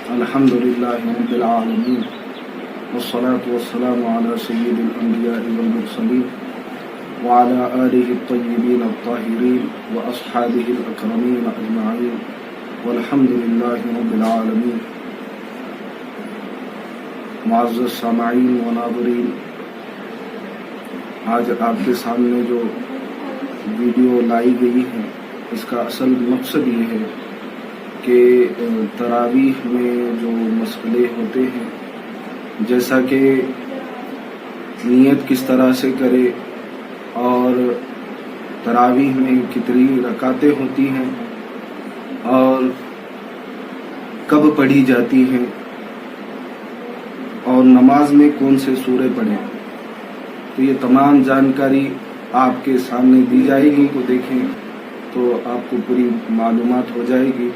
الحمد لله رب العالمين والصلاة والسلام على سيد الأنبياء والمرسلين وعلى آله الطيبين الطاهرين وأصحابه الأكرمين أجمعين والحمد لله رب العالمين. معزز سامعین و ناظرین، آج آپ کے سامنے جو ویڈیو لائی گئی ہے اس کا اصل مقصد یہ ہے کہ تراویح میں جو مسئلے ہوتے ہیں، جیسا کہ نیت کس طرح سے کرے اور تراویح میں کتنی رکعتیں ہوتی ہیں اور کب پڑھی جاتی ہیں اور نماز میں کون سے سورے پڑھیں، تو یہ تمام جانکاری آپ کے سامنے دی جائے گی. کو دیکھیں تو آپ کو پوری معلومات ہو جائے گی.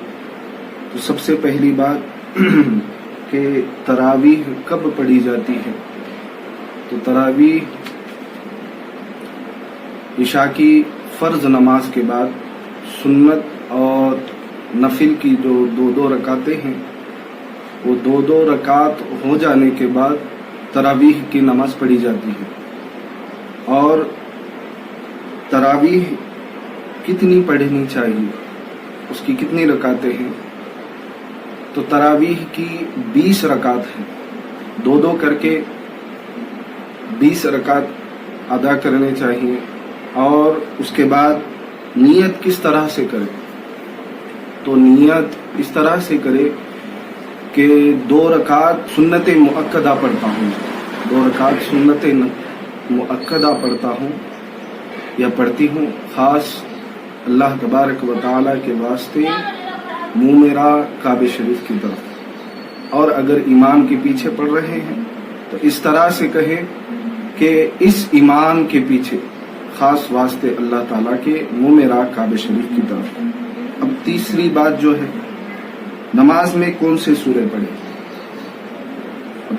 تو سب سے پہلی بات کہ تراویح کب پڑھی جاتی ہے. تو تراویح عشاء کی فرض نماز کے بعد سنت اور نفل کی جو دو رکعتیں ہیں، وہ دو رکعت ہو جانے کے بعد تراویح کی نماز پڑھی جاتی ہے. اور تراویح کتنی پڑھنی چاہیے، اس کی کتنی رکعتیں ہیں. تو تراویح کی 20 رکعت ہیں، دو کر کے 20 رکعت ادا کرنے چاہیے. اور اس کے بعد نیت کس طرح سے کرے، تو نیت اس طرح سے کرے کہ 2 رکعت سنت مؤکدہ پڑھتا ہوں، 2 رکعت سنت مؤکدہ پڑھتا ہوں یا پڑھتی ہوں، خاص اللہ تبارک و تعالی کے واسطے منہ میرا کعبہ شریف کی طرف. اور اگر امام کے پیچھے پڑھ رہے ہیں تو اس طرح سے کہے کہ اس امام کے پیچھے خاص واسطے اللہ تعالیٰ کے منہ میرا کعبہ شریف کی طرف. اب تیسری بات جو ہے، نماز میں کون سے سورے پڑھے.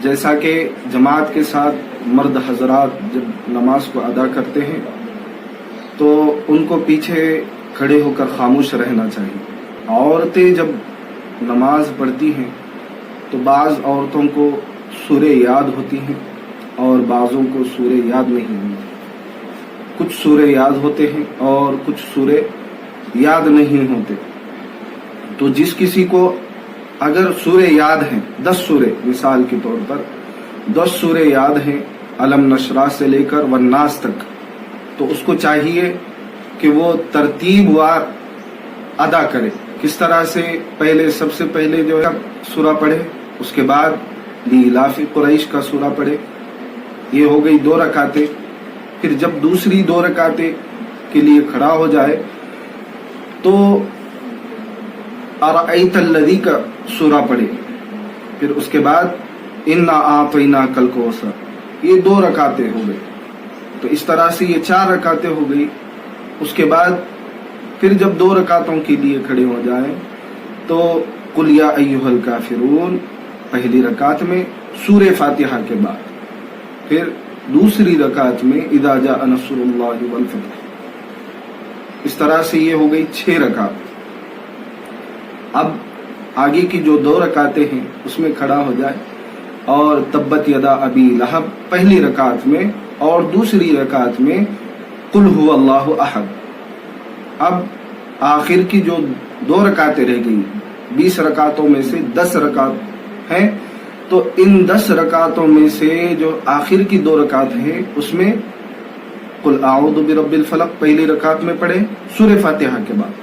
جیسا کہ جماعت کے ساتھ مرد حضرات جب نماز کو ادا کرتے ہیں تو ان کو پیچھے کھڑے ہو کر خاموش رہنا چاہیے. عورتیں جب نماز پڑھتی ہیں تو بعض عورتوں کو سورے یاد ہوتی ہیں اور بعضوں کو سورے یاد نہیں ہوتی. کچھ سورے یاد ہوتے ہیں اور کچھ سورے یاد نہیں ہوتے. تو جس کسی کو اگر سورے یاد ہیں، 10 سورے مثال کے طور پر 10 سورے یاد ہیں علم نشرح سے لے کر والناس تک، تو اس کو چاہیے کہ وہ ترتیب وار ادا کرے. کس طرح سے پہلے سب سے پہلے جو ہے سورہ پڑھے، اس کے بعد لیلاف قریش کا سورہ پڑھے. یہ ہو گئی 2 رکعتیں. پھر جب دوسری 2 رکعتیں کے لیے کھڑا ہو جائے تو ارأیت الذی کا سورہ پڑھے. پھر اس کے بعد انا اعطیناک الکوثر. یہ 2 رکعتیں ہو گئی. تو اس طرح سے یہ 4 رکعتیں ہو گئی. اس کے بعد پھر جب 2 رکعتوں کے لیے کھڑے ہو جائیں تو قل یا ایھا الکافرون پہلی رکعت میں سورہ فاتحہ کے بعد، پھر دوسری رکعت میں اذا جاء نصر اللہ والفتح. اس طرح سے یہ ہو گئی 6 رکعت. اب آگے کی جو 2 رکعتیں ہیں اس میں کھڑا ہو جائے اور تبت یدا ابی لہب پہلی رکعت میں اور دوسری رکعت میں قل هو اللہ احد. اب آخر کی جو 2 رکعتیں رہ گئی، 20 رکعتوں میں سے 10 رکعت ہیں، تو ان 10 رکعتوں میں سے جو آخر کی 2 رکعت ہیں اس میں قل اعوذ برب الفلق پہلی رکعت میں پڑھے سورہ فاتحہ کے بعد.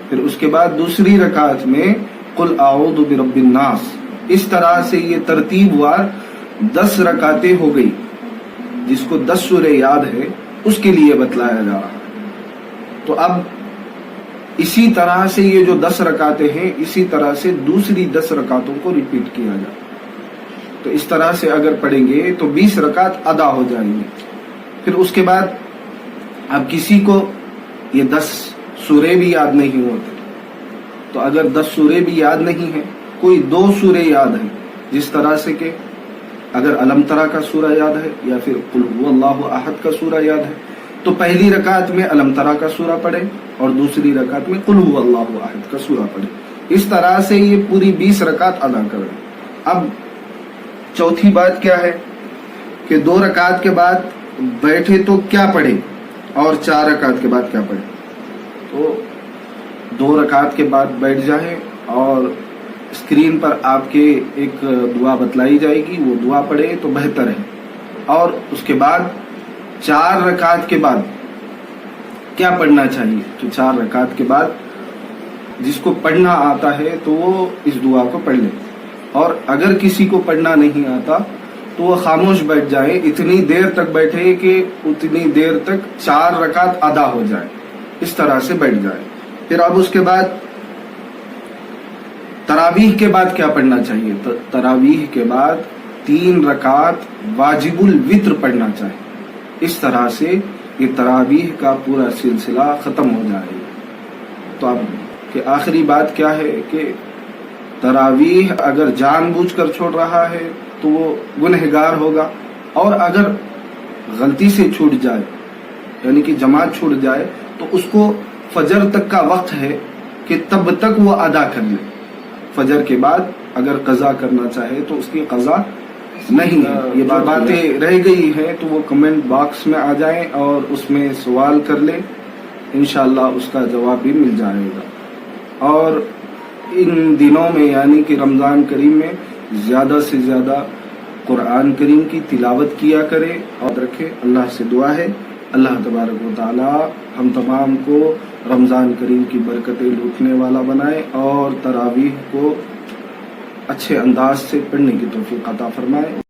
پھر اس کے بعد دوسری رکعت میں قل اعوذ برب الناس. اس طرح سے یہ ترتیب وار 10 رکعتیں ہو گئی. جس کو 10 سورے یاد ہے اس کے لیے بتلایا جا رہا ہے. تو اب اسی طرح سے یہ جو 10 رکعتیں ہیں اسی طرح سے دوسری 10 رکعتوں کو ریپیٹ کیا جائے. تو اس طرح سے اگر پڑھیں گے تو 20 رکعت ادا ہو جائیں گے. پھر اس کے بعد اب کسی کو یہ 10 سورے بھی یاد نہیں ہوتے، تو اگر 10 سورے بھی یاد نہیں ہیں، کوئی 2 سورے یاد ہیں، جس طرح سے کہ اگر علم ترا کا سورہ یاد ہے یا پھر قل هو اللہ احد کا سورہ یاد ہے تو پہلی رکعت میں علم ترا کا سورہ پڑھے اور دوسری رکعت میں قل هو اللہ احد کا سورہ پڑھے. اس طرح سے یہ پوری 20 رکعت ادا کرے. اب چوتھی بات کیا ہے کہ 2 رکعت کے بعد بیٹھے تو کیا پڑھے اور 4 رکعت کے بعد کیا پڑھے. تو 2 رکعت کے بعد بیٹھ جائیں اور اسکرین پر آپ کے ایک دعا بتلائی جائے گی، وہ دعا پڑھے تو بہتر ہے. اور اس کے بعد 4 رکعت کے بعد کیا پڑھنا چاہیے، تو 4 رکعت کے بعد جس کو پڑھنا آتا ہے تو وہ اس دعا کو پڑھ لے، اور اگر کسی کو پڑھنا نہیں آتا تو وہ خاموش بیٹھ جائے، اتنی دیر تک بیٹھے کہ اتنی دیر تک 4 رکعت ادا ہو جائے، اس طرح سے بیٹھ جائے. پھر اب اس کے بعد تراویح کے بعد کیا پڑھنا چاہیے. تراویح کے بعد 3 رکعت واجب الوتر پڑھنا چاہیے. اس طرح سے یہ تراویح کا پورا سلسلہ ختم ہو جائے گا. تو اب کہ آخری بات کیا ہے کہ تراویح اگر جان بوجھ کر چھوڑ رہا ہے تو وہ گنہگار ہوگا، اور اگر غلطی سے چھوٹ جائے یعنی کہ جماعت چھوٹ جائے تو اس کو فجر تک کا وقت ہے کہ تب تک وہ ادا کر لے. فجر کے بعد اگر قضا کرنا چاہے تو اس کی قضا نہیں ہے. یہ باتیں رہ گئی ہیں تو وہ کمنٹ باکس میں آ جائیں اور اس میں سوال کر لیں، انشاءاللہ اس کا جواب بھی مل جائے گا. اور ان دنوں میں یعنی کہ رمضان کریم میں زیادہ سے زیادہ قرآن کریم کی تلاوت کیا کرے اور رکھے. اللہ سے دعا ہے اللہ تبارک و تعالی ہم تمام کو رمضان کریم کی برکتیں لوٹنے والا بنائے اور تراویح کو اچھے انداز سے پڑھنے کی توفیق عطا فرمائے.